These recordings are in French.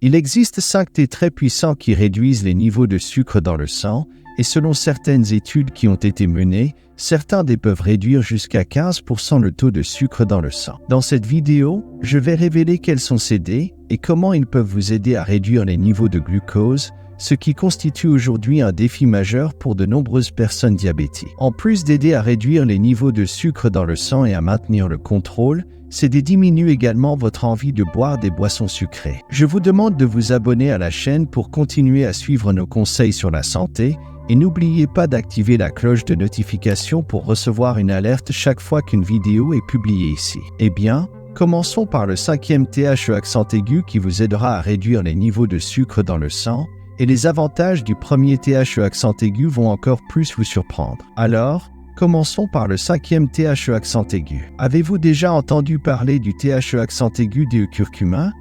Il existe 5 thés très puissants qui réduisent les niveaux de sucre dans le sang, et selon certaines études qui ont été menées, certains d'eux peuvent réduire jusqu'à 15% le taux de sucre dans le sang. Dans cette vidéo, je vais révéler quels sont ces thés et comment ils peuvent vous aider à réduire les niveaux de glucose, ce qui constitue aujourd'hui un défi majeur pour de nombreuses personnes diabétiques. En plus d'aider à réduire les niveaux de sucre dans le sang et à maintenir le contrôle, ces thés diminuent également votre envie de boire des boissons sucrées. Je vous demande de vous abonner à la chaîne pour continuer à suivre nos conseils sur la santé et n'oubliez pas d'activer la cloche de notification pour recevoir une alerte chaque fois qu'une vidéo est publiée ici. Eh bien, commençons par le 5e THE accent aigu qui vous aidera à réduire les niveaux de sucre dans le sang, et les avantages du premier THE accent aigu vont encore plus vous surprendre. Alors, commençons par le 5e THE accent aigu. Avez-vous déjà entendu parler du THE accent aigu du curcuma?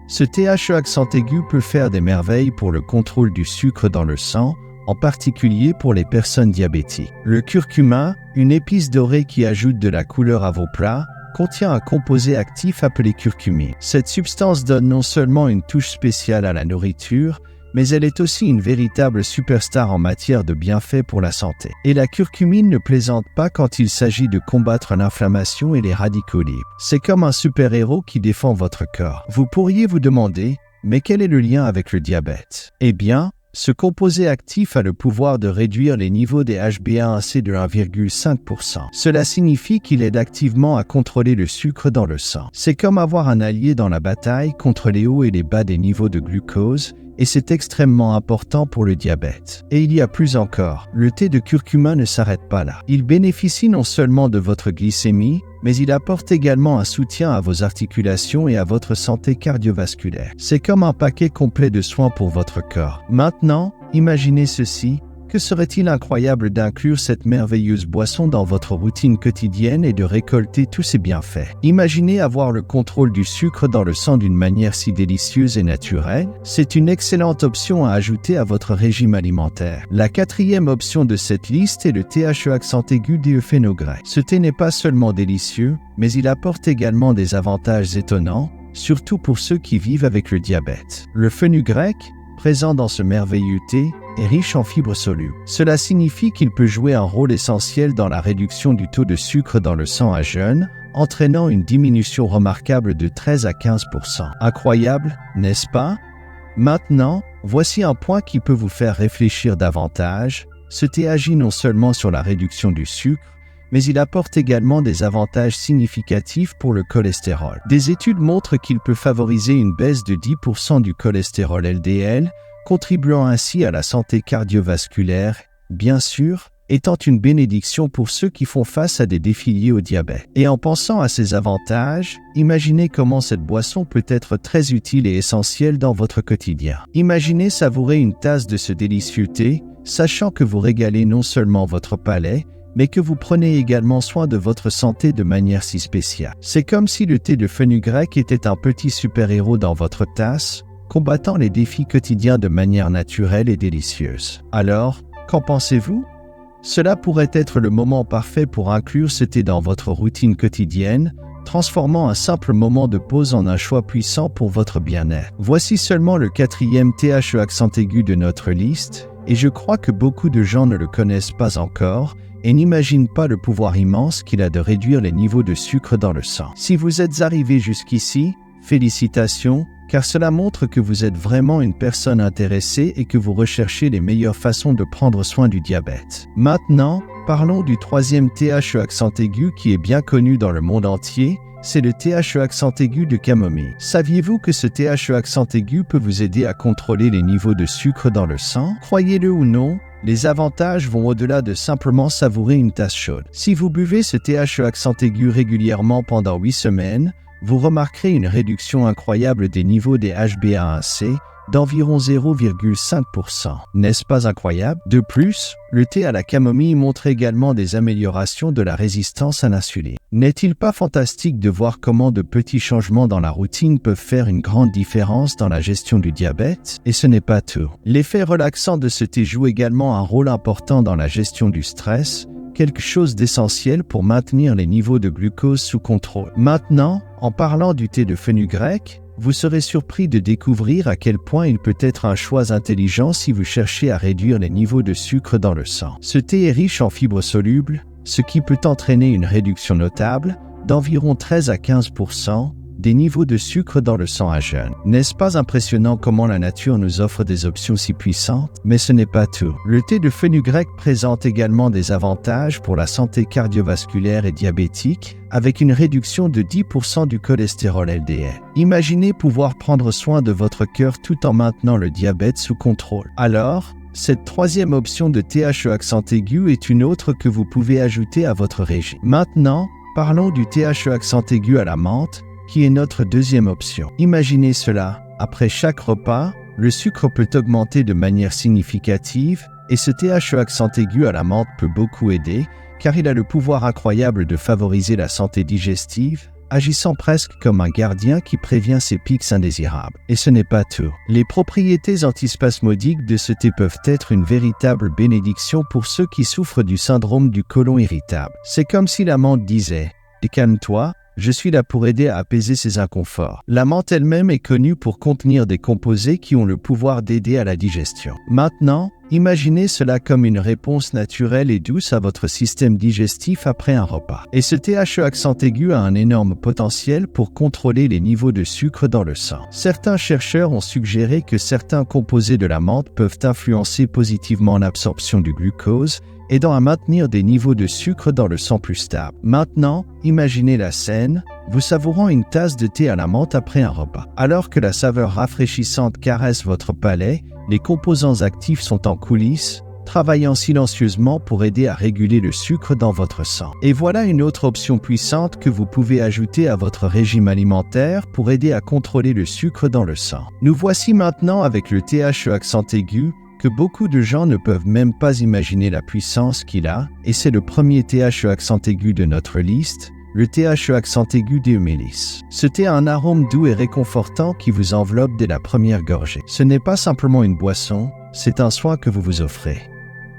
Ce THE accent aigu peut faire des merveilles pour le contrôle du sucre dans le sang, en particulier pour les personnes diabétiques. Le curcuma, une épice dorée qui ajoute de la couleur à vos plats, contient un composé actif appelé curcumine. Cette substance donne non seulement une touche spéciale à la nourriture, mais elle est aussi une véritable superstar en matière de bienfaits pour la santé. Et la curcumine ne plaisante pas quand il s'agit de combattre l'inflammation et les radicaux libres. C'est comme un super-héros qui défend votre corps. Vous pourriez vous demander, mais quel est le lien avec le diabète? Eh bien, ce composé actif a le pouvoir de réduire les niveaux des HbA1c de 1,5%. Cela signifie qu'il aide activement à contrôler le sucre dans le sang. C'est comme avoir un allié dans la bataille contre les hauts et les bas des niveaux de glucose, et c'est extrêmement important pour le diabète. Et il y a plus encore, le thé de curcuma ne s'arrête pas là. Il bénéficie non seulement de votre glycémie, mais il apporte également un soutien à vos articulations et à votre santé cardiovasculaire. C'est comme un paquet complet de soins pour votre corps. Maintenant, imaginez ceci. Que serait-il incroyable d'inclure cette merveilleuse boisson dans votre routine quotidienne et de récolter tous ses bienfaits? Imaginez avoir le contrôle du sucre dans le sang d'une manière si délicieuse et naturelle. C'est une excellente option à ajouter à votre régime alimentaire. La 4e option de cette liste est le THE accent aigu du fenugrec. Ce thé n'est pas seulement délicieux, mais il apporte également des avantages étonnants, surtout pour ceux qui vivent avec le diabète. Le fenugrec, présent dans ce merveilleux thé, est riche en fibres solubles. Cela signifie qu'il peut jouer un rôle essentiel dans la réduction du taux de sucre dans le sang à jeûne, entraînant une diminution remarquable de 13 à 15%. Incroyable, n'est-ce pas? Maintenant, voici un point qui peut vous faire réfléchir davantage. Ce thé agit non seulement sur la réduction du sucre, mais il apporte également des avantages significatifs pour le cholestérol. Des études montrent qu'il peut favoriser une baisse de 10% du cholestérol LDL, contribuant ainsi à la santé cardiovasculaire, bien sûr, étant une bénédiction pour ceux qui font face à des défis liés au diabète. Et en pensant à ces avantages, imaginez comment cette boisson peut être très utile et essentielle dans votre quotidien. Imaginez savourer une tasse de ce délicieux thé, sachant que vous régalez non seulement votre palais, mais que vous prenez également soin de votre santé de manière si spéciale. C'est comme si le thé de fenugrec était un petit super-héros dans votre tasse, combattant les défis quotidiens de manière naturelle et délicieuse. Alors, qu'en pensez-vous? Cela pourrait être le moment parfait pour inclure ce thé dans votre routine quotidienne, transformant un simple moment de pause en un choix puissant pour votre bien-être. Voici seulement le 4e THE accent aigu de notre liste, et je crois que beaucoup de gens ne le connaissent pas encore et n'imaginent pas le pouvoir immense qu'il a de réduire les niveaux de sucre dans le sang. Si vous êtes arrivé jusqu'ici, félicitations, car cela montre que vous êtes vraiment une personne intéressée et que vous recherchez les meilleures façons de prendre soin du diabète. Maintenant, parlons du 3e THE accent aigu qui est bien connu dans le monde entier, c'est le THE accent aigu de camomille. Saviez-vous que ce THE accent aigu peut vous aider à contrôler les niveaux de sucre dans le sang? Croyez-le ou non, les avantages vont au-delà de simplement savourer une tasse chaude. Si vous buvez ce THE accent aigu régulièrement pendant 8 semaines, vous remarquerez une réduction incroyable des niveaux des HbA1c d'environ 0,5%. N'est-ce pas incroyable? De plus, le thé à la camomille montre également des améliorations de la résistance à l'insuline. N'est-il pas fantastique de voir comment de petits changements dans la routine peuvent faire une grande différence dans la gestion du diabète? Et ce n'est pas tout. L'effet relaxant de ce thé joue également un rôle important dans la gestion du stress, quelque chose d'essentiel pour maintenir les niveaux de glucose sous contrôle. Maintenant, en parlant du thé de fenugrec, vous serez surpris de découvrir à quel point il peut être un choix intelligent si vous cherchez à réduire les niveaux de sucre dans le sang. Ce thé est riche en fibres solubles, ce qui peut entraîner une réduction notable d'environ 13 à 15% des niveaux de sucre dans le sang à jeun. N'est-ce pas impressionnant comment la nature nous offre des options si puissantes? Mais ce n'est pas tout. Le thé de fenugrec présente également des avantages pour la santé cardiovasculaire et diabétique, avec une réduction de 10% du cholestérol LDL. Imaginez pouvoir prendre soin de votre cœur tout en maintenant le diabète sous contrôle. Alors, cette troisième option de THC accent aigu est une autre que vous pouvez ajouter à votre régime. Maintenant, parlons du THC accent aigu à la menthe, qui est notre deuxième option. Imaginez cela, après chaque repas, le sucre peut augmenter de manière significative et ce THC accent aigu à la menthe peut beaucoup aider car il a le pouvoir incroyable de favoriser la santé digestive, agissant presque comme un gardien qui prévient ces pics indésirables. Et ce n'est pas tout. Les propriétés antispasmodiques de ce thé peuvent être une véritable bénédiction pour ceux qui souffrent du syndrome du côlon irritable. C'est comme si la menthe disait « Calme-toi ». Je suis là pour aider à apaiser ces inconforts. La menthe elle-même est connue pour contenir des composés qui ont le pouvoir d'aider à la digestion. Maintenant, imaginez cela comme une réponse naturelle et douce à votre système digestif après un repas. Et ce THC accent aigu a un énorme potentiel pour contrôler les niveaux de sucre dans le sang. Certains chercheurs ont suggéré que certains composés de la menthe peuvent influencer positivement l'absorption du glucose, aidant à maintenir des niveaux de sucre dans le sang plus stables. Maintenant, imaginez la scène, vous savourant une tasse de thé à la menthe après un repas. Alors que la saveur rafraîchissante caresse votre palais, les composants actifs sont en coulisses, travaillant silencieusement pour aider à réguler le sucre dans votre sang. Et voilà une autre option puissante que vous pouvez ajouter à votre régime alimentaire pour aider à contrôler le sucre dans le sang. Nous voici maintenant avec le THC accent aigu, que beaucoup de gens ne peuvent même pas imaginer la puissance qu'il a, et c'est le premier THC accent aigu de notre liste, le THC accent aigu d'Eumélis. Ce thé a un arôme doux et réconfortant qui vous enveloppe dès la première gorgée. Ce n'est pas simplement une boisson, c'est un soin que vous vous offrez.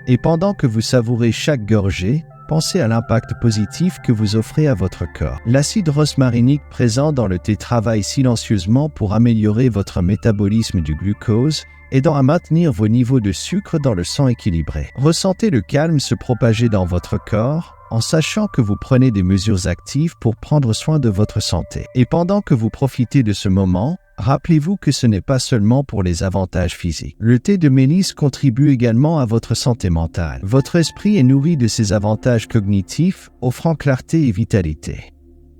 Et pendant que vous savourez chaque gorgée, pensez à l'impact positif que vous offrez à votre corps. L'acide rosmarinique présent dans le thé travaille silencieusement pour améliorer votre métabolisme du glucose, aidant à maintenir vos niveaux de sucre dans le sang équilibrés. Ressentez le calme se propager dans votre corps en sachant que vous prenez des mesures actives pour prendre soin de votre santé. Et pendant que vous profitez de ce moment, rappelez-vous que ce n'est pas seulement pour les avantages physiques. Le thé de mélisse contribue également à votre santé mentale. Votre esprit est nourri de ses avantages cognitifs, offrant clarté et vitalité.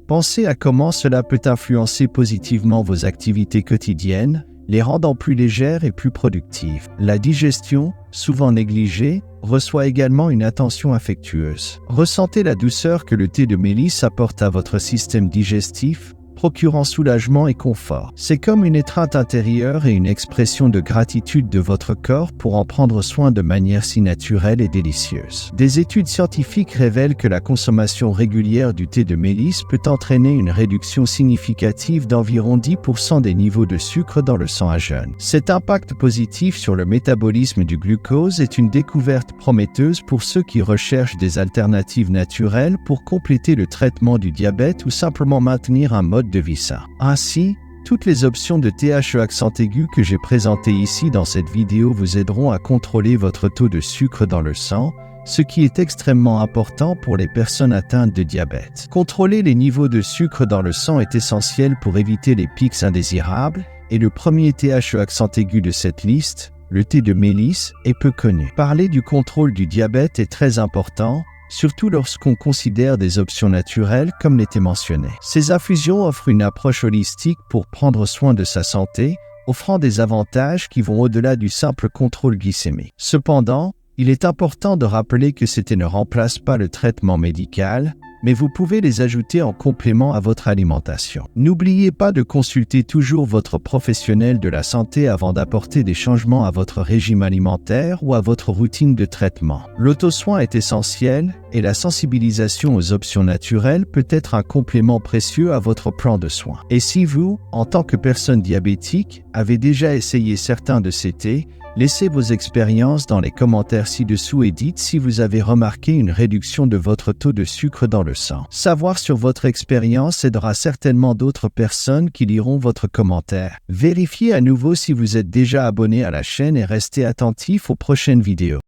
Pensez à comment cela peut influencer positivement vos activités quotidiennes, les rendant plus légères et plus productives. La digestion, souvent négligée, reçoit également une attention affectueuse. Ressentez la douceur que le thé de mélisse apporte à votre système digestif, procurant soulagement et confort. C'est comme une étreinte intérieure et une expression de gratitude de votre corps pour en prendre soin de manière si naturelle et délicieuse. Des études scientifiques révèlent que la consommation régulière du thé de mélisse peut entraîner une réduction significative d'environ 10% des niveaux de sucre dans le sang à jeun. Cet impact positif sur le métabolisme du glucose est une découverte prometteuse pour ceux qui recherchent des alternatives naturelles pour compléter le traitement du diabète ou simplement maintenir un mode de vie sain. Ainsi, toutes les options de THC accent aigu que j'ai présentées ici dans cette vidéo vous aideront à contrôler votre taux de sucre dans le sang, ce qui est extrêmement important pour les personnes atteintes de diabète. Contrôler les niveaux de sucre dans le sang est essentiel pour éviter les pics indésirables, et le premier THC accent aigu de cette liste, le thé de mélisse, est peu connu. Parler du contrôle du diabète est très important, surtout lorsqu'on considère des options naturelles comme l'été mentionné. Ces infusions offrent une approche holistique pour prendre soin de sa santé, offrant des avantages qui vont au-delà du simple contrôle glycémique. Cependant, il est important de rappeler que ce thé ne remplace pas le traitement médical, mais vous pouvez les ajouter en complément à votre alimentation. N'oubliez pas de consulter toujours votre professionnel de la santé avant d'apporter des changements à votre régime alimentaire ou à votre routine de traitement. L'auto-soin est essentiel et la sensibilisation aux options naturelles peut être un complément précieux à votre plan de soins. Et si vous, en tant que personne diabétique, avez déjà essayé certains de ces thés, Laissez vos expériences dans les commentaires ci-dessous et dites si vous avez remarqué une réduction de votre taux de sucre dans le sang. Savoir sur votre expérience aidera certainement d'autres personnes qui liront votre commentaire. Vérifiez à nouveau si vous êtes déjà abonné à la chaîne et restez attentif aux prochaines vidéos.